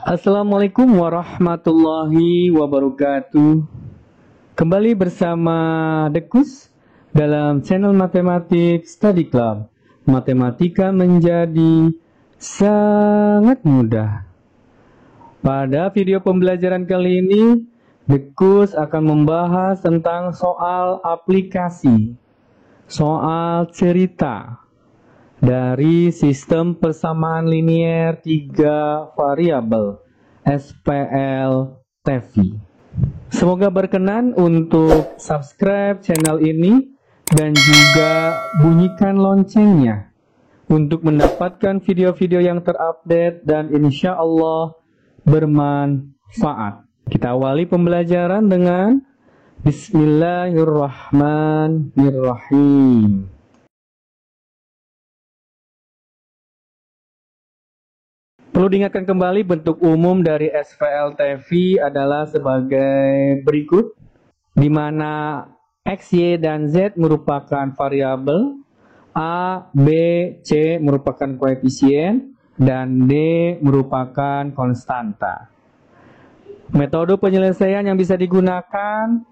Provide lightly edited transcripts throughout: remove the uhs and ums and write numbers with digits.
Assalamualaikum warahmatullahi wabarakatuh. Kembali bersama Dekus dalam channel Matematik Study Club. Matematika menjadi sangat mudah. Pada video pembelajaran kali ini, Dekus akan membahas tentang soal aplikasi, soal cerita dari sistem persamaan linier 3 variabel SPL-TEFI. Semoga berkenan untuk subscribe channel ini dan juga bunyikan loncengnya untuk mendapatkan video-video yang terupdate dan insya Allah bermanfaat. Kita awali pembelajaran dengan Bismillahirrahmanirrahim. Perlu diingatkan kembali, bentuk umum dari SPL-TEFI adalah sebagai berikut, di mana X, Y, dan Z merupakan variabel, A, B, C merupakan koefisien, dan D merupakan konstanta. Metode penyelesaian yang bisa digunakan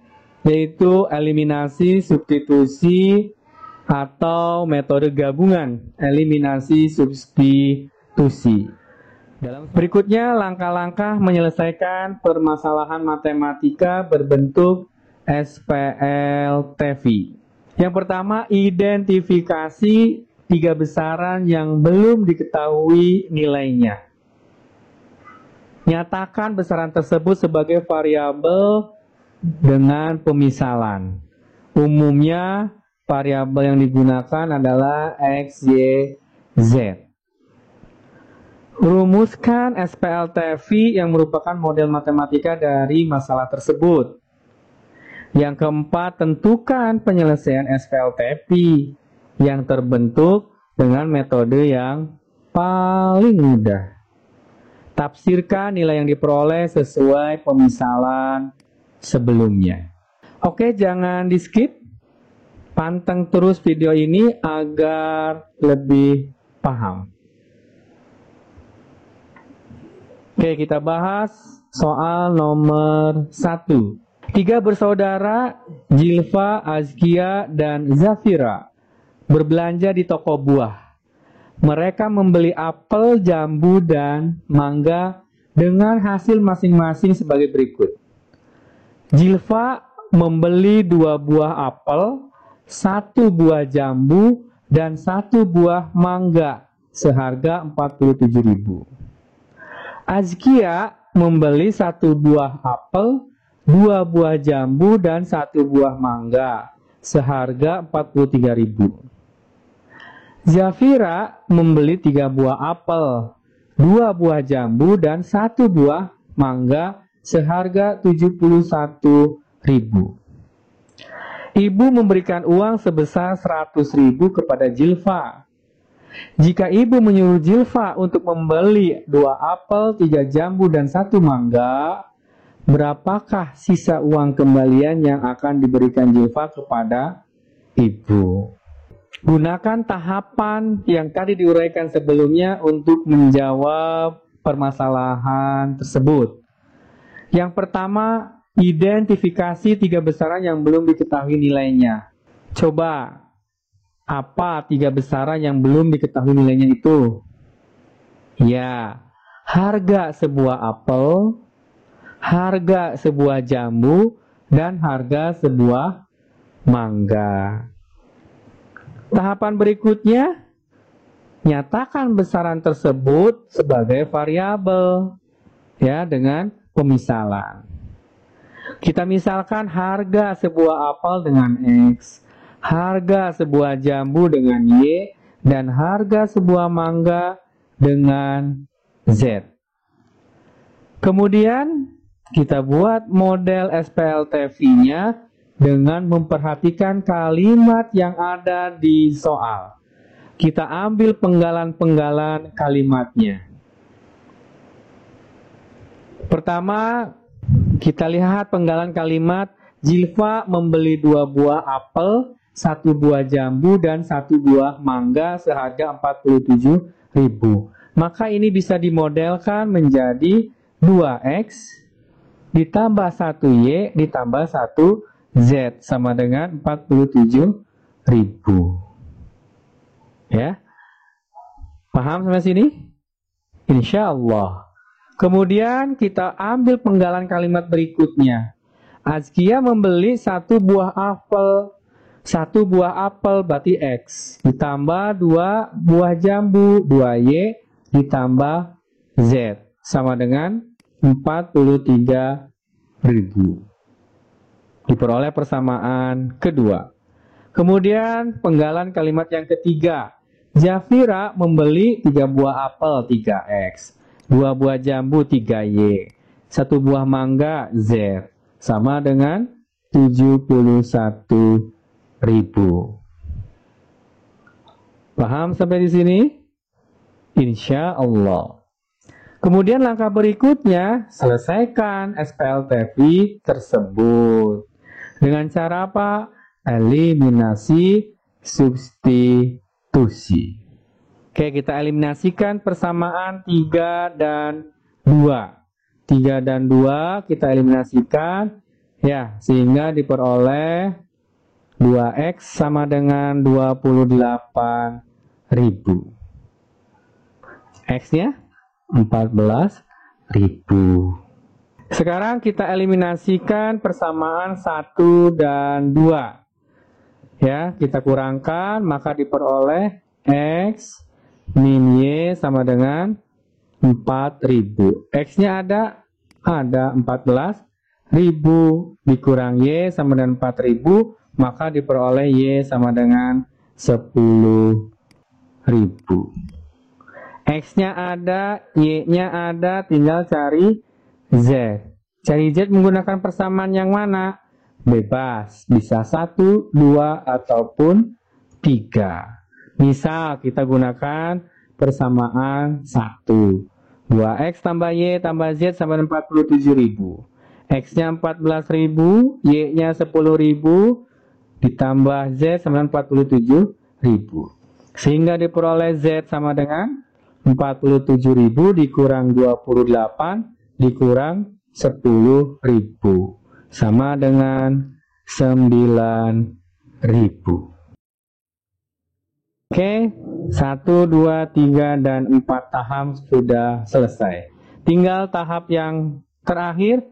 yaitu eliminasi, substitusi, atau metode gabungan, eliminasi, substitusi. Dalam berikutnya, langkah-langkah menyelesaikan permasalahan matematika berbentuk SPL-TEFI. Yang pertama, identifikasi 3 besaran yang belum diketahui nilainya. Nyatakan besaran tersebut sebagai variabel dengan pemisalan. Umumnya, variabel yang digunakan adalah X, Y, Z. Rumuskan SPL-TEFI yang merupakan model matematika dari masalah tersebut. Yang keempat, tentukan penyelesaian SPL-TEFI yang terbentuk dengan metode yang paling mudah. Tafsirkan nilai yang diperoleh sesuai pemisalan sebelumnya. Oke, jangan di skip. Panteng terus video ini agar lebih paham. Oke, kita bahas soal nomor 1. 3 bersaudara, Jilfa, Azkia, dan Zafira, berbelanja di toko buah. Mereka membeli apel, jambu, dan mangga dengan hasil masing-masing sebagai berikut. Jilfa membeli 2 buah apel, 1 buah jambu, dan 1 buah mangga seharga 47.000. Azkia membeli 1 buah apel, 2 buah jambu, dan 1 buah mangga seharga 43.000. Zafira membeli 3 buah apel, 2 buah jambu, dan 1 buah mangga seharga 71.000. Ibu memberikan uang sebesar 100.000 kepada Jilfa. Jika ibu menyuruh Jilfa untuk membeli 2 apel, 3 jambu, dan 1 mangga, berapakah sisa uang kembalian yang akan diberikan Jilfa kepada ibu? Gunakan tahapan yang tadi diuraikan sebelumnya untuk menjawab permasalahan tersebut. Yang pertama, identifikasi 3 besaran yang belum diketahui nilainya. Coba, apa 3 besaran yang belum diketahui nilainya itu? Ya, harga sebuah apel, harga sebuah jambu, dan harga sebuah mangga. Tahapan berikutnya, nyatakan besaran tersebut sebagai variabel, ya, dengan pemisalan. Kita misalkan harga sebuah apel dengan X, harga sebuah jambu dengan Y, dan harga sebuah mangga dengan Z. Kemudian kita buat model SPL-TEFI-nya dengan memperhatikan kalimat yang ada di soal. Kita ambil penggalan-penggalan kalimatnya. Pertama, kita lihat penggalan kalimat Jilfa membeli 2 buah apel, 1 buah jambu, dan 1 buah mangga seharga 47.000. Maka ini bisa dimodelkan menjadi 2X ditambah 1Y ditambah 1Z sama dengan 47.000. Ya. Paham sampai sini? Insya Allah. Kemudian kita ambil penggalan kalimat berikutnya. Azkia membeli 1 buah apel. 1 buah apel berarti X. Ditambah 2 buah jambu, 2Y ditambah Z. Sama dengan 43.000. Diperoleh persamaan kedua. Kemudian penggalan kalimat yang ketiga. Zafira membeli 3 buah apel 3X, 2 buah jambu 3Y, 1 buah mangga Z, sama dengan 71.000. Paham sampai di sini? Insya Allah. Kemudian langkah berikutnya, selesaikan SPLTV tersebut. Dengan cara apa? Eliminasi substitusi. Oke, kita eliminasikan persamaan 3 dan 2. 3 dan 2 kita eliminasikan, ya, sehingga diperoleh 2X sama dengan 28.000. X-nya 14.000. Sekarang kita eliminasikan persamaan 1 dan 2. Ya, kita kurangkan, maka diperoleh X min Y sama dengan 4.000. X-nya ada 14.000. Dikurang Y sama dengan 4.000, maka diperoleh Y sama dengan 10.000. X-nya ada, Y-nya ada, tinggal cari Z. Cari Z menggunakan persamaan yang mana? Bebas, bisa 1, 2, ataupun 3. Misal kita gunakan persamaan 1. 2X tambah Y tambah Z sama dengan 47.000. X-nya 14.000, Y-nya 10.000, ditambah Z sama dengan 47.000. Sehingga diperoleh Z sama dengan 47.000 dikurang 28 dikurang 10.000 sama dengan 9.000. Oke, 1, 2, 3, dan 4 tahap sudah selesai. Tinggal tahap yang terakhir,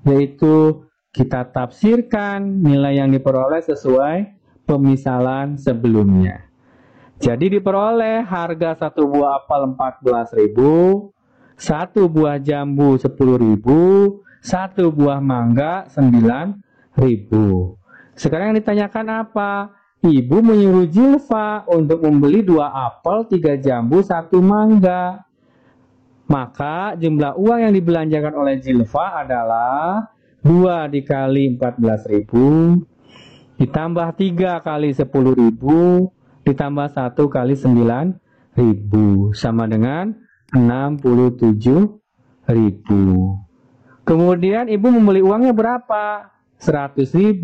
yaitu kita tafsirkan nilai yang diperoleh sesuai pemisalan sebelumnya. Jadi diperoleh harga 1 buah apel 14.000, 1 buah jambu 10.000, 1 buah mangga 9.000. Sekarang yang ditanyakan apa? Ibu menyuruh Zilfa untuk membeli 2 apel, 3 jambu, 1 mangga. Maka jumlah uang yang dibelanjakan oleh Zilfa adalah 2 dikali 14.000, ditambah 3 kali 10.000, ditambah 1 kali 9.000, sama dengan 67.000. Kemudian ibu membeli uangnya berapa? 100.000,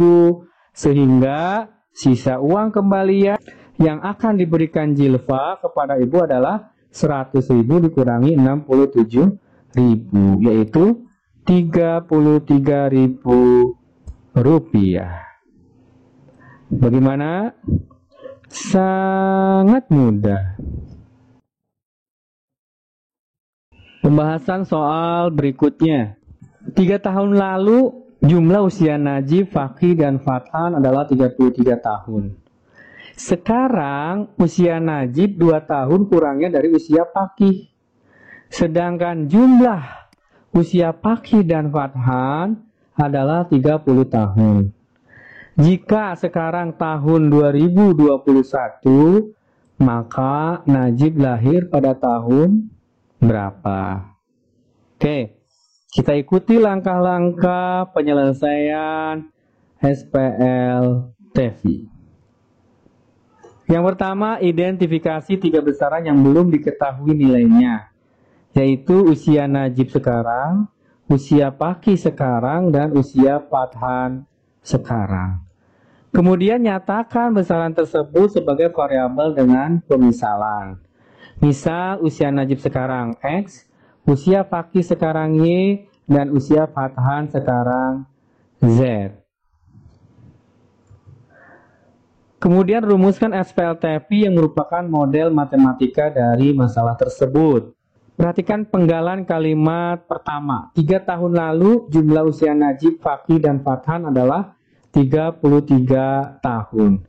sehingga sisa uang kembalian yang akan diberikan Zilfa kepada ibu adalah 100.000 dikurangi 67.000, yaitu 33.000 rupiah. Bagaimana? Sangat mudah. Pembahasan soal berikutnya. 3 tahun lalu jumlah usia Najib, Fakih, dan Fathan adalah 33 tahun. Sekarang usia Najib 2 tahun kurangnya dari usia Fakih. Sedangkan jumlah usia Fakih dan Fathan adalah 30 tahun. Jika sekarang tahun 2021, maka Najib lahir pada tahun berapa? Oke, kita ikuti langkah-langkah penyelesaian SPLTV. Yang pertama, identifikasi 3 besaran yang belum diketahui nilainya, yaitu usia Najib sekarang, usia Fakih sekarang, dan usia Fathan sekarang. Kemudian nyatakan besaran tersebut sebagai variabel dengan pemisalan. Misal usia Najib sekarang X, usia Fakih sekarang Y, dan usia Fathan sekarang Z. Kemudian rumuskan SPLTP yang merupakan model matematika dari masalah tersebut. Perhatikan penggalan kalimat pertama. 3 tahun lalu jumlah usia Najib, Fakih, dan Fathan adalah 33 tahun.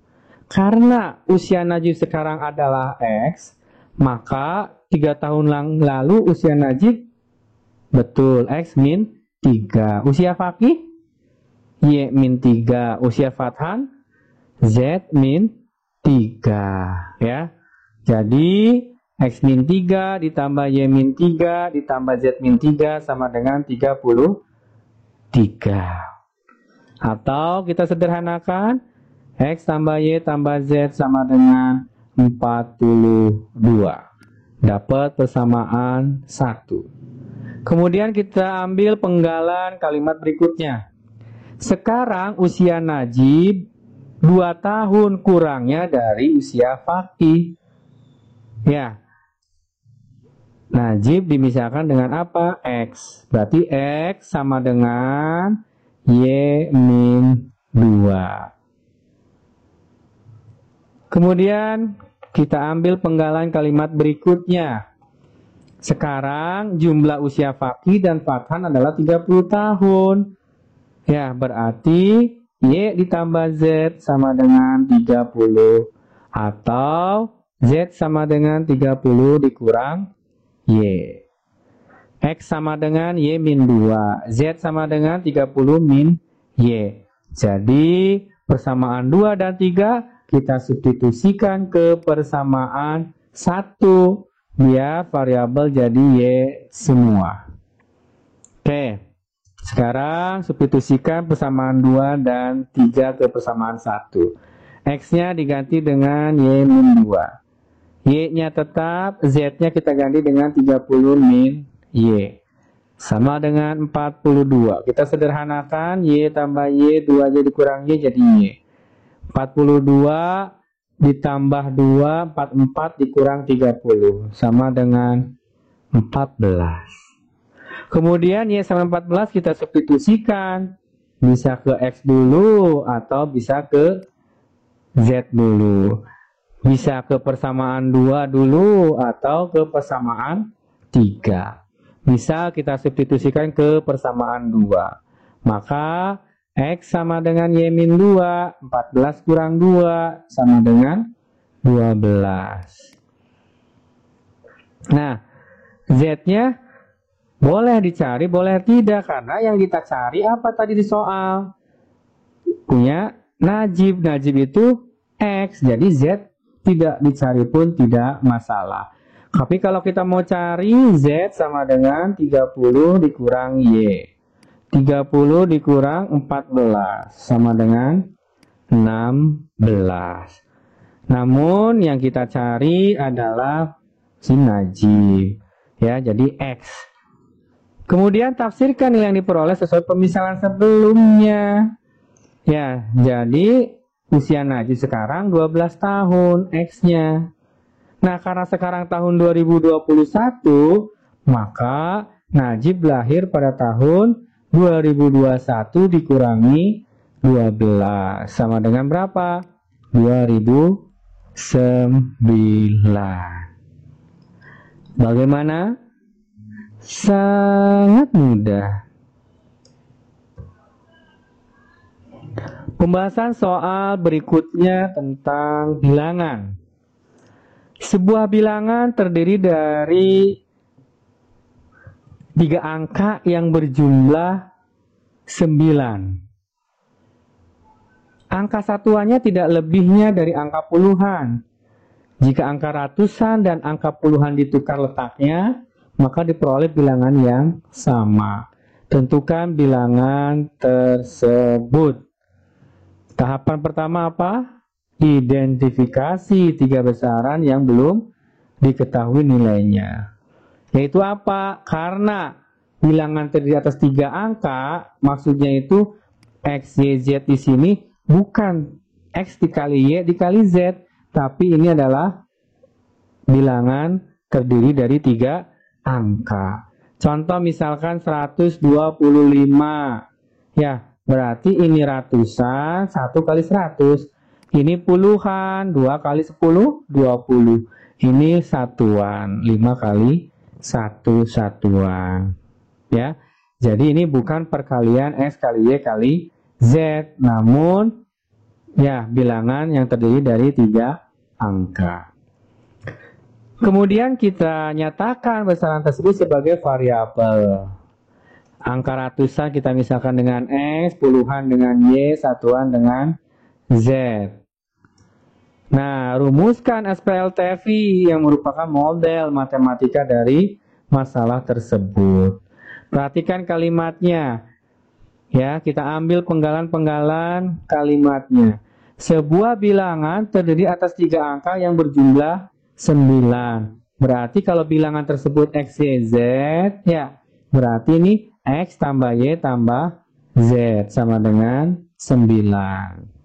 Karena usia Najib sekarang adalah X, maka 3 tahun lalu usia Najib, betul, X min 3. Usia Fakih, Y min 3. Usia Fathan, Z min 3. Ya. Jadi X min 3 ditambah Y min 3 ditambah Z min 3 sama dengan 33. Atau kita sederhanakan, X tambah Y tambah Z sama dengan 42. Dapat persamaan 1. Kemudian kita ambil penggalan kalimat berikutnya. Sekarang usia Najib 2 tahun kurangnya dari usia Fakih. Ya. Najib dimisahkan dengan apa? X. Berarti X sama dengan Y min 2. Kemudian kita ambil penggalan kalimat berikutnya. Sekarang jumlah usia Fakih dan Fathan adalah 30 tahun. Ya, berarti Y ditambah Z sama dengan 30. Atau Z sama dengan 30 dikurang Y. X sama dengan Y min 2. Z sama dengan 30 min Y. Jadi persamaan 2 dan 3 kita substitusikan ke persamaan 1. Biar variabel jadi Y semua. Oke. Sekarang substitusikan persamaan 2 dan 3 ke persamaan 1. X-nya diganti dengan Y min 2. Y-nya tetap, Z-nya kita ganti dengan 30 min Y. Sama dengan 42. Kita sederhanakan, Y tambah Y, 2 jadi kurang Y jadi Y. 42 ditambah 2, 44 dikurang 30. Sama dengan 14. Kemudian Y sama 14 kita substitusikan. Bisa ke X dulu atau bisa ke Z dulu. Bisa ke persamaan 2 dulu atau ke persamaan 3. Bisa kita substitusikan ke persamaan 2. Maka X sama dengan Y min 2. 14 kurang 2 sama dengan 12. Nah, Z-nya boleh dicari, boleh tidak. Karena yang kita cari apa tadi di soal? Punya Najib. Najib itu X. Jadi Z tidak dicari pun tidak masalah. Tapi kalau kita mau cari Z sama dengan 30 dikurang Y. 30 dikurang 14 sama dengan 16. Namun yang kita cari adalah si Najib. Ya, jadi X. Kemudian tafsirkan nilai yang diperoleh sesuai pemisalan sebelumnya. Ya, jadi usia Najib sekarang 12 tahun X-nya. Nah, karena sekarang tahun 2021, maka Najib lahir pada tahun 2021 dikurangi 12 sama dengan berapa? 2009. Bagaimana? Sangat mudah. Pembahasan soal berikutnya tentang bilangan. Sebuah bilangan terdiri dari 3 angka yang berjumlah 9. Angka satuannya tidak lebihnya dari angka puluhan. Jika angka ratusan dan angka puluhan ditukar letaknya, maka diperoleh bilangan yang sama. Tentukan bilangan tersebut. Tahapan pertama apa? Identifikasi 3 besaran yang belum diketahui nilainya. Yaitu apa? Karena bilangan terdiri atas 3 angka, maksudnya itu X, Y, Z di sini bukan X dikali Y dikali Z, tapi ini adalah bilangan terdiri dari 3 angka. Contoh misalkan 125. Ya, berarti ini ratusan, 1 kali 100. Ini puluhan, 2 kali 10, 20. Ini satuan, 5 kali 1 satuan. Ya, jadi ini bukan perkalian X kali Y kali Z, namun ya bilangan yang terdiri dari 3 angka. Kemudian kita nyatakan besaran tersebut sebagai variabel. Angka ratusan kita misalkan dengan X, puluhan dengan Y, satuan dengan Z. Nah, rumuskan SPLTV yang merupakan model matematika dari masalah tersebut. Perhatikan kalimatnya. Ya, kita ambil penggalan-penggalan kalimatnya. Sebuah bilangan terdiri atas 3 angka yang berjumlah 9. Berarti kalau bilangan tersebut X, Y, Z, ya, berarti ini X tambah Y tambah Z sama dengan 9.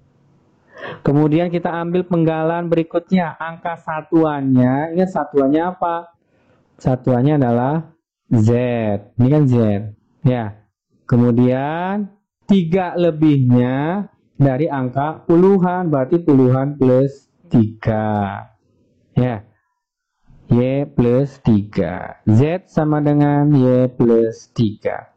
Kemudian kita ambil penggalan berikutnya, angka satuannya. Ingat satuannya apa? Satuannya adalah Z. Ini kan Z. Ya. Kemudian 3 lebihnya dari angka puluhan, berarti puluhan plus 3. Ya. Y plus 3. Z sama dengan Y plus 3.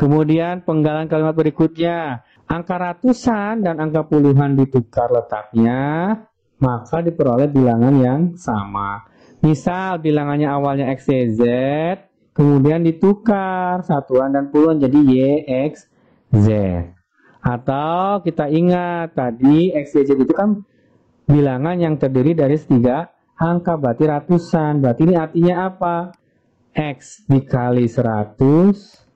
Kemudian penggalan kalimat berikutnya, angka ratusan dan angka puluhan ditukar letaknya, maka diperoleh bilangan yang sama. Misal bilangannya awalnya X, Y, Z, kemudian ditukar satuan dan puluhan jadi Y, X, Z. Atau kita ingat tadi X, Y, Z itu kan bilangan yang terdiri dari 3 angka, berarti ratusan. Berarti ini artinya apa? X dikali 100,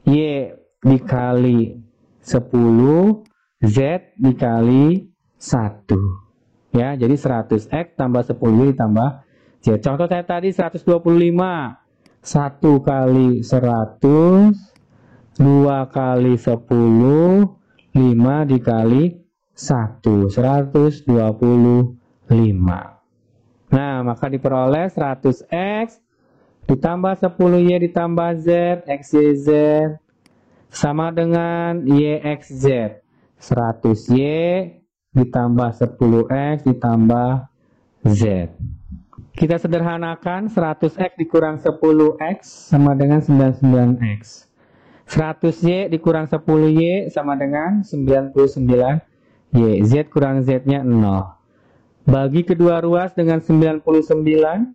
Y dikali 10, Z dikali 1. Ya, jadi 100X tambah 10Y ditambah Z. Contoh saya tadi 125. 1 kali 100, 2 kali 10, 5 dikali 1. 125. Nah, maka diperoleh 100X ditambah 10Y ditambah Z, XYZ sama dengan YXZ. 100Y ditambah 10X ditambah Z. Kita sederhanakan, 100X dikurang 10X sama dengan 99X. 100Y dikurang 10Y sama dengan 99Y. Z kurang Z-nya 0. Bagi kedua ruas dengan 99,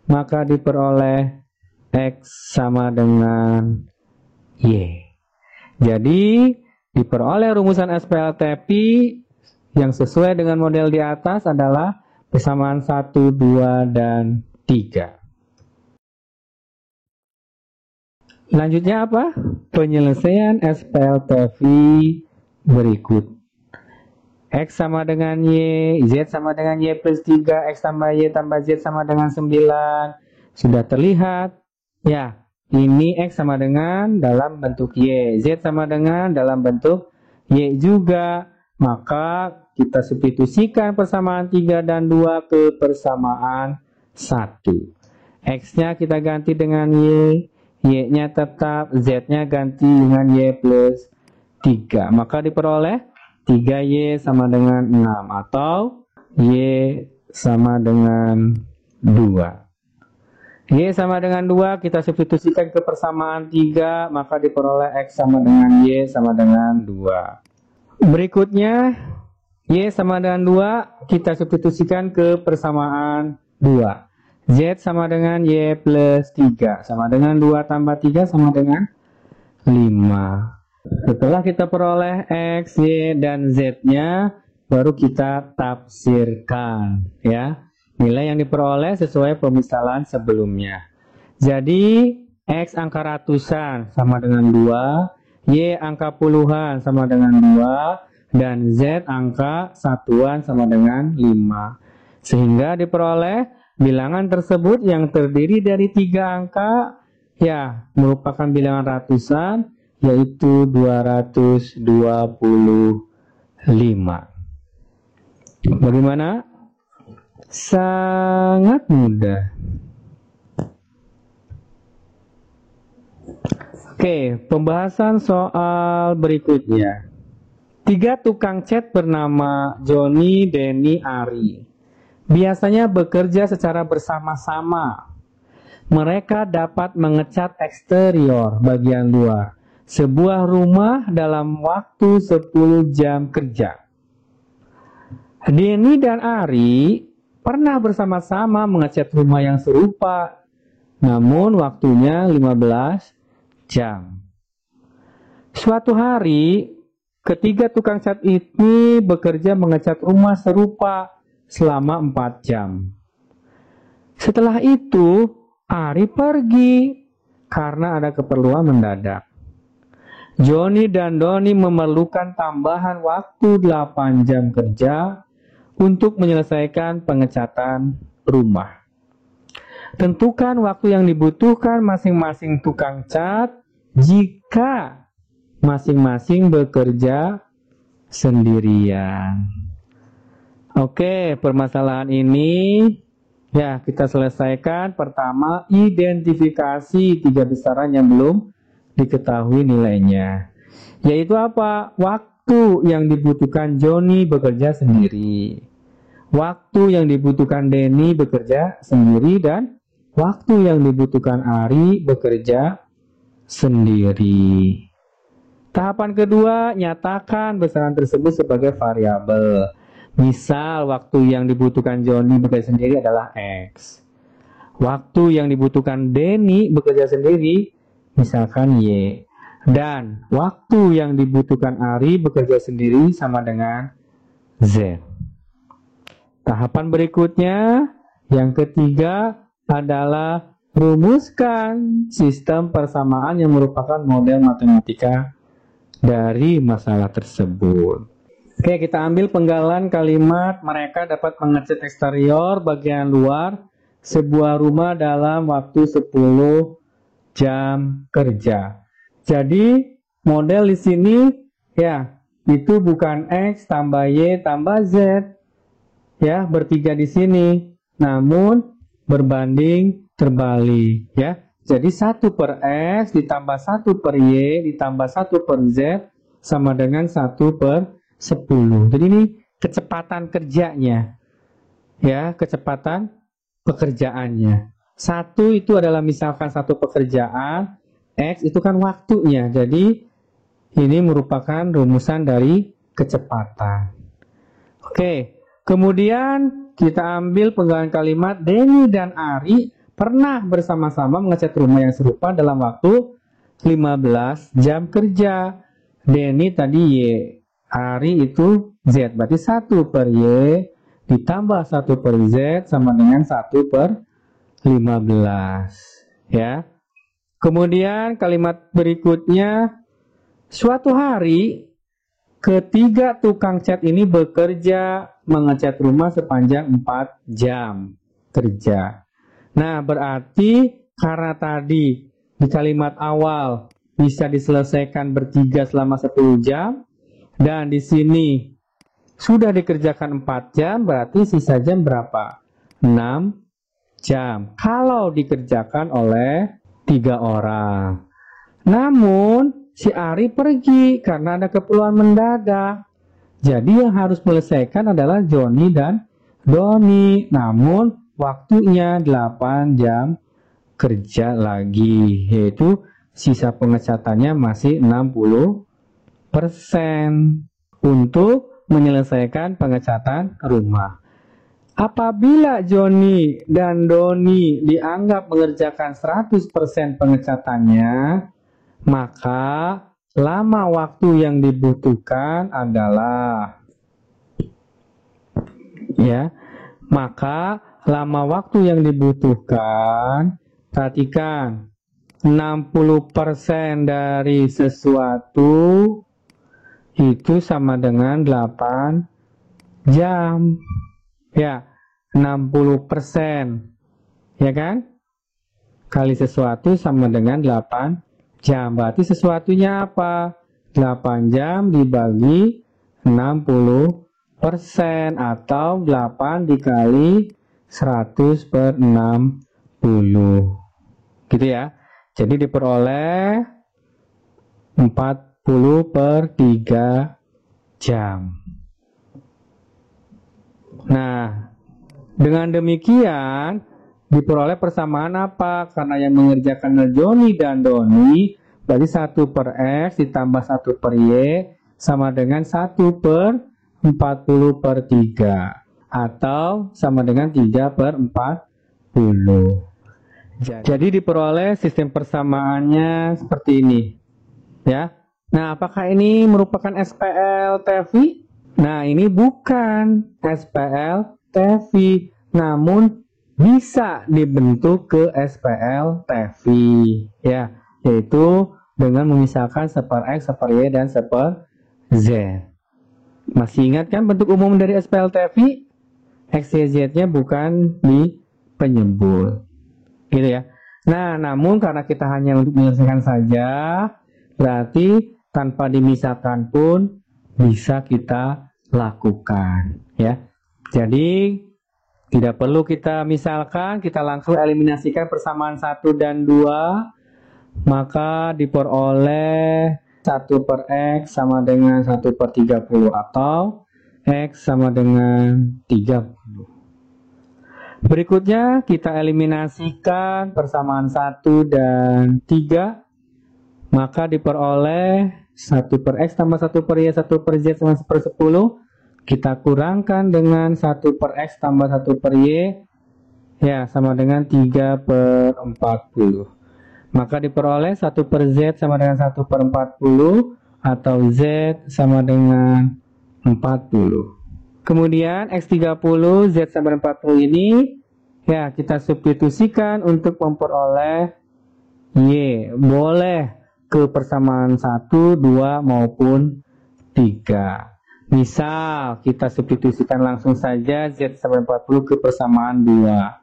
maka diperoleh X sama dengan Y. Jadi, diperoleh rumusan SPLTP yang sesuai dengan model di atas adalah persamaan 1, 2, dan 3. Lanjutnya apa? Penyelesaian SPLTP berikut. X sama dengan Y, Z sama dengan Y plus 3, X tambah Y tambah Z sama dengan 9. Sudah terlihat? Ya, ini X sama dengan dalam bentuk Y, Z sama dengan dalam bentuk Y juga. Maka kita substitusikan persamaan 3 dan 2 ke persamaan 1. X-nya kita ganti dengan Y, Y-nya tetap, Z-nya ganti dengan Y plus 3. Maka diperoleh 3Y sama dengan 6 atau Y sama dengan 2. Y sama dengan 2 kita substitusikan ke persamaan 3, maka diperoleh X sama dengan Y sama dengan 2. Berikutnya Y sama dengan 2 kita substitusikan ke persamaan 2. Z sama dengan Y plus 3 sama dengan 2 tambah 3 sama dengan 5. Setelah kita peroleh X, Y, dan Z-nya, baru kita tafsirkan, ya. Nilai yang diperoleh sesuai pemisalan sebelumnya. Jadi, X angka ratusan sama dengan 2, Y angka puluhan sama dengan 2, dan Z angka satuan sama dengan 5. Sehingga diperoleh bilangan tersebut yang terdiri dari 3 angka, ya, merupakan bilangan ratusan, yaitu 225. Bagaimana? Sangat mudah. Oke, pembahasan soal berikutnya. 3 tukang cat bernama Joni, Denny, Ari biasanya bekerja secara bersama-sama. Mereka dapat mengecat eksterior bagian luar sebuah rumah dalam waktu 10 jam kerja. Denny dan Ari pernah bersama-sama mengecat rumah yang serupa, namun waktunya 15 jam. Suatu hari, ketiga tukang cat ini bekerja mengecat rumah serupa selama 4 jam. Setelah itu, Ari pergi karena ada keperluan mendadak. Joni dan Doni memerlukan tambahan waktu 8 jam kerja untuk menyelesaikan pengecatan rumah. Tentukan waktu yang dibutuhkan masing-masing tukang cat jika masing-masing bekerja sendirian. Oke, permasalahan ini ya kita selesaikan. Pertama, identifikasi 3 besaran yang belum diketahui nilainya. Yaitu apa? Waktu yang dibutuhkan Joni bekerja sendiri, waktu yang dibutuhkan Denny bekerja sendiri, dan waktu yang dibutuhkan Ari bekerja sendiri. Tahapan kedua, nyatakan besaran tersebut sebagai variabel. Misal, waktu yang dibutuhkan Joni bekerja sendiri adalah X. Waktu yang dibutuhkan Denny bekerja sendiri, misalkan Y. Dan waktu yang dibutuhkan Ari bekerja sendiri sama dengan Z. Tahapan berikutnya, yang ketiga adalah rumuskan sistem persamaan yang merupakan model matematika dari masalah tersebut. Oke, kita ambil penggalan kalimat mereka dapat mengecat eksterior bagian luar sebuah rumah dalam waktu 10 jam kerja. Jadi, model di sini ya, itu bukan X tambah Y tambah Z. Ya, bertiga di sini. Namun berbanding terbalik ya. Jadi 1 per X ditambah 1 per Y ditambah 1 per Z sama dengan 1 per 10. Jadi ini kecepatan kerjanya. Ya, kecepatan pekerjaannya. 1 itu adalah misalkan 1 pekerjaan, X itu kan waktunya. Jadi ini merupakan rumusan dari kecepatan. Oke, kemudian kita ambil penggalan kalimat Denny dan Ari pernah bersama-sama mengecat rumah yang serupa dalam waktu 15 jam kerja. Denny tadi Y, Ari itu Z, berarti 1 per Y ditambah 1 per Z sama dengan 1 per 15 ya. Kemudian kalimat berikutnya, suatu hari ketiga tukang cat ini bekerja mengecat rumah sepanjang 4 jam kerja. Nah, berarti karena tadi di kalimat awal bisa diselesaikan bertiga selama 10 jam, dan di sini sudah dikerjakan 4 jam, berarti sisa jam berapa? 6 jam. Kalau dikerjakan oleh 3 orang. Namun, si Ari pergi karena ada keperluan mendadak. Jadi yang harus menyelesaikan adalah Joni dan Doni. Namun, waktunya 8 jam kerja lagi. Yaitu sisa pengecatannya masih 60% untuk menyelesaikan pengecatan rumah. Apabila Joni dan Doni dianggap mengerjakan 100% pengecatannya, maka lama waktu yang dibutuhkan adalah perhatikan, 60% dari sesuatu itu sama dengan 8 jam. Ya, 60%. Ya kan? Kali sesuatu sama dengan 8 jam. Berarti sesuatunya apa? 8 jam dibagi 60% atau 8 dikali 100 per 60. Gitu ya. Jadi diperoleh 40/3 jam. Nah, dengan demikian diperoleh persamaan apa? Karena yang mengerjakan Joni dan Doni, berarti 1/X ditambah 1/Y sama dengan 1/40/3 atau sama dengan 3/40. Jadi diperoleh sistem persamaannya seperti ini, ya. Nah, apakah ini merupakan SPL TeV? Nah, ini bukan SPL TeV, namun bisa dibentuk ke SPL TeV, ya, yaitu dengan memisahkan 1/X, 1/Y, dan 1/Z. Masih ingat kan bentuk umum dari SPL TeV? X, Y, Z-nya bukan di penyebul. Gitu ya. Nah, namun karena kita hanya untuk menyelesaikan saja, berarti tanpa dimisahkan pun bisa kita lakukan, ya. Jadi tidak perlu kita misalkan, kita langsung eliminasikan persamaan 1 dan 2, maka diperoleh 1/X sama dengan 1/30 atau X sama dengan 30. Berikutnya kita eliminasikan persamaan 1 dan 3, maka diperoleh 1/X tambah 1/Y, 1/Z sama 1/10. Kita kurangkan dengan 1/X tambah 1/Y, ya, sama dengan 3/40. Maka diperoleh 1/Z sama dengan 1/40 atau Z sama dengan 40. Kemudian X30, Z sama dengan 40 ini, ya, kita substitusikan untuk memperoleh Y. Boleh ke persamaan 1, 2, maupun 3. Misal, kita substitusikan langsung saja Z sama dengan 40 ke persamaan 2.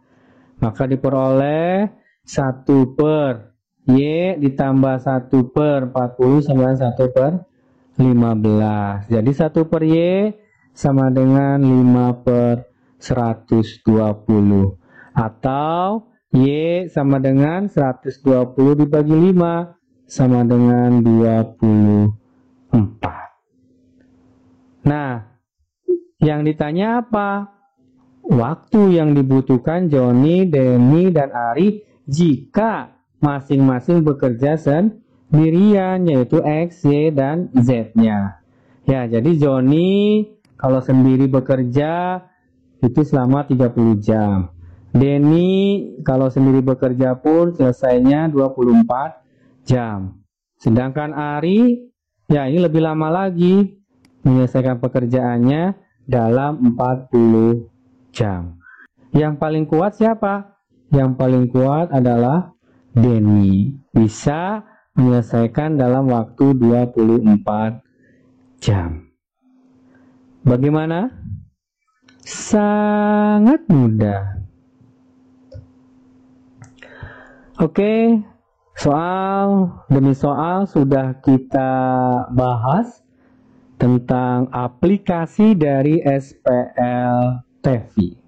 Maka diperoleh 1/Y ditambah 1/40 sama dengan 1/15. Jadi 1/Y sama dengan 5/120 atau Y sama dengan 120 dibagi 5 sama dengan 24. Nah, yang ditanya apa? Waktu yang dibutuhkan Joni, Denny, dan Ari jika masing-masing bekerja sendirian, yaitu X, Y, dan Z-nya. Ya, jadi Joni kalau sendiri bekerja itu selama 30 jam. Denny kalau sendiri bekerja pun selesainya 24 jam. Sedangkan Ari, ya, ini lebih lama lagi menyelesaikan pekerjaannya dalam 40 jam. Yang paling kuat siapa? Yang paling kuat adalah Denny. Bisa menyelesaikan dalam waktu 24 jam. Bagaimana? Sangat mudah. Oke, soal demi soal sudah kita bahas tentang aplikasi dari SPL TeV.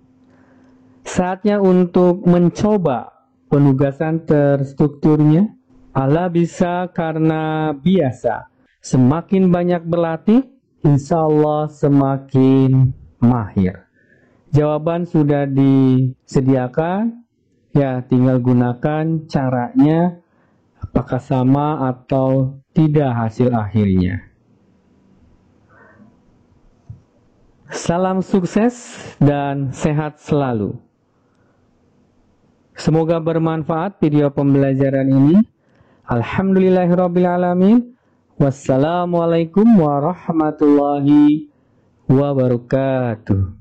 Saatnya untuk mencoba penugasan terstrukturnya. Allah bisa karena biasa. Semakin banyak berlatih, insya Allah semakin mahir. Jawaban sudah disediakan, ya, tinggal gunakan caranya, apakah sama atau tidak hasil akhirnya. Salam sukses dan sehat selalu. Semoga bermanfaat video pembelajaran ini. Alhamdulillahirrabbilalamin. Wassalamualaikum warahmatullahi wabarakatuh.